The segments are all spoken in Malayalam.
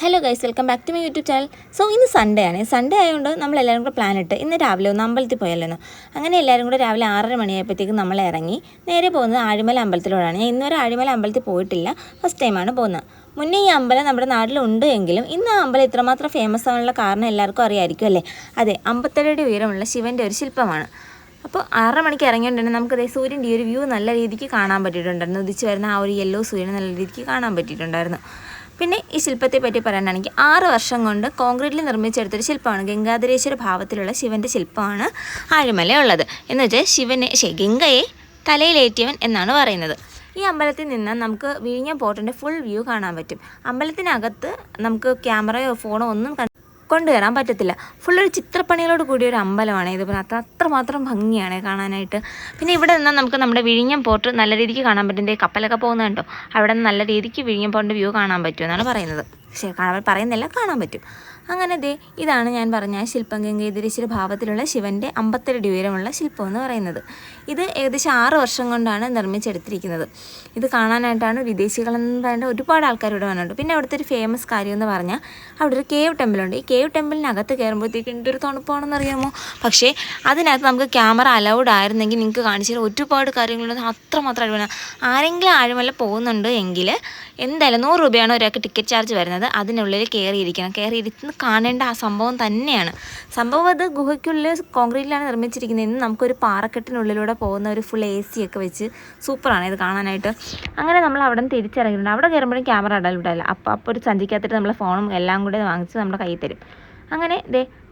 Hello guys, welcome back to my YouTube channel. So ഇന്ന് സൺഡേ ആണ്. സൺഡേ ആയതുകൊണ്ട് നമ്മളെല്ലാവരും കൂടെ പ്ലാൻ ഇട്ട് ഇന്ന് രാവിലെ ഒന്ന് അമ്പലത്തിൽ പോയല്ലോ. അങ്ങനെ എല്ലാവരും കൂടെ രാവിലെ 6:30 മണിയായപ്പോഴത്തേക്കും നമ്മൾ ഇറങ്ങി നേരെ പോകുന്നത് ആഴിമല അമ്പലത്തിലോടാണ്. ഞാൻ ഇന്നുവരെ ആഴിമല അമ്പലത്തിൽ പോയിട്ടില്ല, ഫസ്റ്റ് ടൈമാണ് പോകുന്നത്. മുന്നേ ഈ അമ്പലം നമ്മുടെ നാട്ടിലുണ്ട് എങ്കിലും ഇന്ന് ആ അമ്പലം ഇത്രമാത്രം ഫേമസ് ആവാനുള്ള കാരണം എല്ലാവർക്കും അറിയാമായിരിക്കും അല്ലേ? അതെ, 57 അടി ഉയരമുള്ള ശിവൻ്റെ ഒരു ശില്പമാണ്. അപ്പോൾ 6:30 മണിക്ക് ഇറങ്ങിയിട്ടുണ്ടെങ്കിൽ നമുക്കതേ സൂര്യൻ്റെ ഈ ഒരു വ്യൂ നല്ല രീതിക്ക് കാണാൻ പറ്റിയിട്ടുണ്ടായിരുന്നു. ഉദിച്ച് വരുന്ന ആ ഒരു യെല്ലോ സൂര്യൻ നല്ല രീതിക്ക് കാണാൻ പറ്റിയിട്ടുണ്ടായിരുന്നു. പിന്നെ ഈ ശില്പത്തെ പറ്റി പറയാനാണെങ്കിൽ 6 വർഷം കൊണ്ട് കോൺക്രീറ്റിൽ നിർമ്മിച്ചെടുത്തൊരു ശില്പമാണ്. ഗംഗാധരേശ്വര ഭാവത്തിലുള്ള ശിവൻ്റെ ശില്പമാണ് ആഴിമലയുള്ളത്. എന്ന് വെച്ചാൽ ഗംഗയെ തലയിലേറ്റിയവൻ എന്നാണ് പറയുന്നത്. ഈ അമ്പലത്തിൽ നിന്ന് നമുക്ക് വിഴിഞ്ഞം പോർട്ടിൻ്റെ ഫുൾ വ്യൂ കാണാൻ പറ്റും. അമ്പലത്തിനകത്ത് നമുക്ക് ക്യാമറയോ ഫോണോ ഒന്നും കൊണ്ടുവരാൻ പറ്റത്തില്ല. ഫുള്ളൊരു ചിത്രപ്പണികളോട് കൂടിയ ഒരു അമ്പലമാണ് ഇത്. അത്രമാത്രം ഭംഗിയാണ് കാണാനായിട്ട്. പിന്നെ ഇവിടെ നിന്നാൽ നമുക്ക് നമ്മുടെ വിഴിഞ്ഞം പോർട്ട് നല്ല രീതിക്ക് കാണാൻ പറ്റും. കപ്പലൊക്കെ പോകുന്നുണ്ടോ, അവിടെ നിന്ന് നല്ല രീതിക്ക് വിഴിഞ്ഞം പോർട്ടിൻ്റെ വ്യൂ കാണാൻ പറ്റുമെന്നാണ് പറയുന്നത്. കാണാൻ പറ്റും. അങ്ങനെ ഇതാണ് ഞാൻ പറഞ്ഞ ശില്പം, ഗംഗാധരേശ്വര ഭാവത്തിലുള്ള ശിവൻ്റെ 57 അടി ഉയരമുള്ള ശില്പം എന്ന് പറയുന്നത്. ഇത് ഏകദേശം 6 വർഷം കൊണ്ടാണ് നിർമ്മിച്ചെടുത്തിരിക്കുന്നത്. ഇത് കാണാനായിട്ടാണ് വിദേശികളെന്ന് പറയുന്ന ഒരുപാട് ആൾക്കാർ ഇവിടെ വന്നിട്ടുണ്ട്. പിന്നെ അവിടുത്തെ ഒരു ഫേമസ് കാര്യം എന്ന് പറഞ്ഞാൽ അവിടെ ഒരു കേവ് ടെമ്പിളുണ്ട്. ഈ കേവ് ടെമ്പിളിനകത്ത് കയറുമ്പോഴത്തേക്ക് എന്തൊരു തണുപ്പാണെന്ന് അറിയാമോ? പക്ഷേ അതിനകത്ത് നമുക്ക് ക്യാമറ അലൗഡ് ആയിരുന്നെങ്കിൽ നിങ്ങൾക്ക് കാണിച്ചാൽ ഒരുപാട് കാര്യങ്ങളുണ്ട്. അത്രമാത്രം അടിപൊളിയാണ്. ആരെങ്കിലും ആഴിമല പോകുന്നുണ്ട് എങ്കിൽ എന്തായാലും 100 രൂപയാണ് ഒരാൾക്ക് ടിക്കറ്റ് ചാർജ് വരുന്നത്. അതിനുള്ളിൽ കയറിയിരുന്ന് കാണേണ്ട ആ സംഭവം തന്നെയാണ്. സംഭവം അത് ഗുഹയ്ക്കുള്ളിൽ കോൺക്രീറ്റിലാണ് നിർമ്മിച്ചിരിക്കുന്നത്. ഇന്ന് നമുക്കൊരു പാറക്കെട്ടിനുള്ളിലൂടെ പോകുന്ന ഒരു ഫുൾ AC ഒക്കെ വെച്ച് സൂപ്പറാണ് ഇത് കാണാനായിട്ട്. അങ്ങനെ നമ്മൾ അവിടെ നിന്ന് തിരിച്ചിറങ്ങിയിട്ടുണ്ട്. അവിടെ കയറുമ്പോഴും ക്യാമറ അടവില്ല. അപ്പോൾ ഒരു സഞ്ചിക്കകത്തിട്ട് നമ്മളെ ഫോണും എല്ലാം കൂടെ വാങ്ങിച്ച് നമ്മുടെ കയ്യിൽ തരും. അങ്ങനെ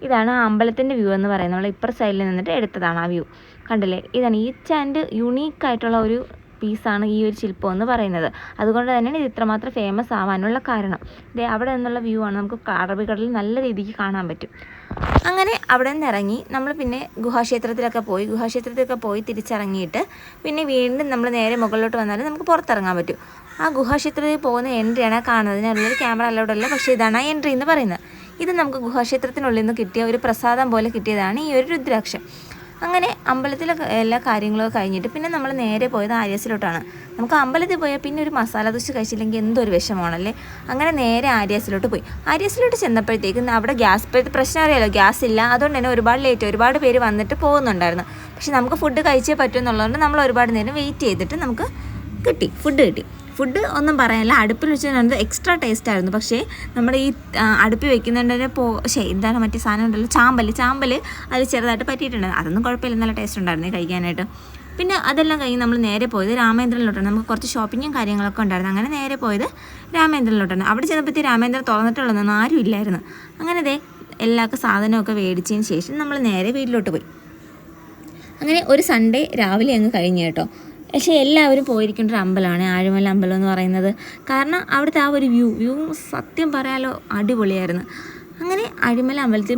ഇതാണ് ആ അമ്പലത്തിൻ്റെ വ്യൂ എന്ന് പറയുന്നത്. നമ്മൾ ഇപ്പുറ സൈഡിൽ നിന്നിട്ട് എടുത്തതാണ് ആ വ്യൂ. കണ്ടില്ലേ, ഇതാണ് ഈച്ച് ആൻഡ് യുണീക്കായിട്ടുള്ള ഒരു പീസാണ് ഈ ഒരു ശില്പം എന്ന് പറയുന്നത്. അതുകൊണ്ട് തന്നെയാണ് ഇത് ഇത്രമാത്രം ഫേമസ് ആവാനുള്ള കാരണം. അവിടെ നിന്നുള്ള വ്യൂ ആണ് നമുക്ക് അറബിക്കടലിൽ നല്ല രീതിക്ക് കാണാൻ പറ്റും. അങ്ങനെ അവിടെ നിന്ന് ഇറങ്ങി നമ്മൾ പിന്നെ ഗുഹാക്ഷേത്രത്തിലൊക്കെ പോയി തിരിച്ചിറങ്ങിയിട്ട് പിന്നെ വീണ്ടും നമ്മൾ നേരെ മുകളിലോട്ട് വന്നാലും നമുക്ക് പുറത്തിറങ്ങാൻ പറ്റും. ആ ഗുഹാക്ഷേത്രത്തിൽ പോകുന്ന എൻട്രിയാണ് കാണുന്നതിനുള്ളൊരു ക്യാമറ അലൗഡ് അല്ല. പക്ഷേ ഇതാണ് ആ എൻട്രി എന്ന് പറയുന്നത്. ഇത് നമുക്ക് ഗുഹാക്ഷേത്രത്തിനുള്ളിൽ നിന്ന് കിട്ടിയ ഒരു പ്രസാദം പോലെ കിട്ടിയതാണ് ഈ ഒരു രുദ്രാക്ഷം. അങ്ങനെ അമ്പലത്തിലെ എല്ലാ കാര്യങ്ങളും കഴിഞ്ഞിട്ട് പിന്നെ നമ്മൾ നേരെ പോയത് ആര്യാസിലോട്ടാണ്. നമുക്ക് അമ്പലത്തിൽ പോയാൽ പിന്നെ ഒരു മസാല ദോശ കഴിച്ചില്ലെങ്കിൽ എന്തൊരു വിഷമമാണല്ലേ. അങ്ങനെ നേരെ ആര്യാസിലോട്ട് പോയി. ആര്യാസിലോട്ട് ചെന്നപ്പോഴത്തേക്കും അവിടെ പ്രശ്നം അറിയാലോ, ഗ്യാസ് ഇല്ല. അതുകൊണ്ട് തന്നെ ഒരുപാട് പേര് വന്നിട്ട് പോകുന്നുണ്ടായിരുന്നു. പക്ഷെ നമുക്ക് ഫുഡ് കഴിച്ചേ പറ്റുമെന്നുള്ളതുകൊണ്ട് നമ്മൾ ഒരുപാട് നേരം വെയിറ്റ് ചെയ്തിട്ട് നമുക്ക് ഫുഡ് ഒന്നും പറയാനില്ല. അടുപ്പിൽ വെച്ച് എക്സ്ട്രാ ടേസ്റ്റ് ആയിരുന്നു. പക്ഷേ നമ്മുടെ ഈ അടുപ്പിൽ വെക്കുന്നുണ്ടതിന് എന്താണ് മറ്റേ സാധനം ഉണ്ടല്ലോ, ചാമ്പൽ അതിൽ ചെറുതായിട്ട് പറ്റിയിട്ടുണ്ടായിരുന്നു. അതൊന്നും കുഴപ്പമില്ല, നല്ല ടേസ്റ്റ് ഉണ്ടായിരുന്നു കഴിക്കാനായിട്ട്. പിന്നെ അതെല്ലാം കഴിഞ്ഞ് നമ്മൾ നേരെ പോയത് രാമേന്ദ്രനിലോട്ടാണ്. നമുക്ക് കുറച്ച് ഷോപ്പിങ്ങും കാര്യങ്ങളൊക്കെ ഉണ്ടായിരുന്നു. അങ്ങനെ നേരെ പോയത് രാമേന്ദ്രനിലോട്ടാണ്. അവിടെ ചെന്നപ്പോഴത്തേക്ക് രാമേന്ദ്രൻ തുറന്നിട്ടുള്ളതൊന്നും ആരും ഇല്ലായിരുന്നു. അങ്ങനെ എല്ലാവർക്കും സാധനമൊക്കെ മേടിച്ചതിന് ശേഷം നമ്മൾ നേരെ വീട്ടിലോട്ട് പോയി. അങ്ങനെ ഒരു സൺഡേ രാവിലെ അങ്ങ് കഴിഞ്ഞു കേട്ടോ. പക്ഷേ എല്ലാവരും പോയിരിക്കേണ്ട ഒരു അമ്പലമാണ് ആഴിമല അമ്പലം എന്ന് പറയുന്നത്. കാരണം അവിടുത്തെ ആ ഒരു വ്യൂ സത്യം പറയാലോ അടിപൊളിയായിരുന്നു. അങ്ങനെ ആഴിമല അമ്പലത്തിൽ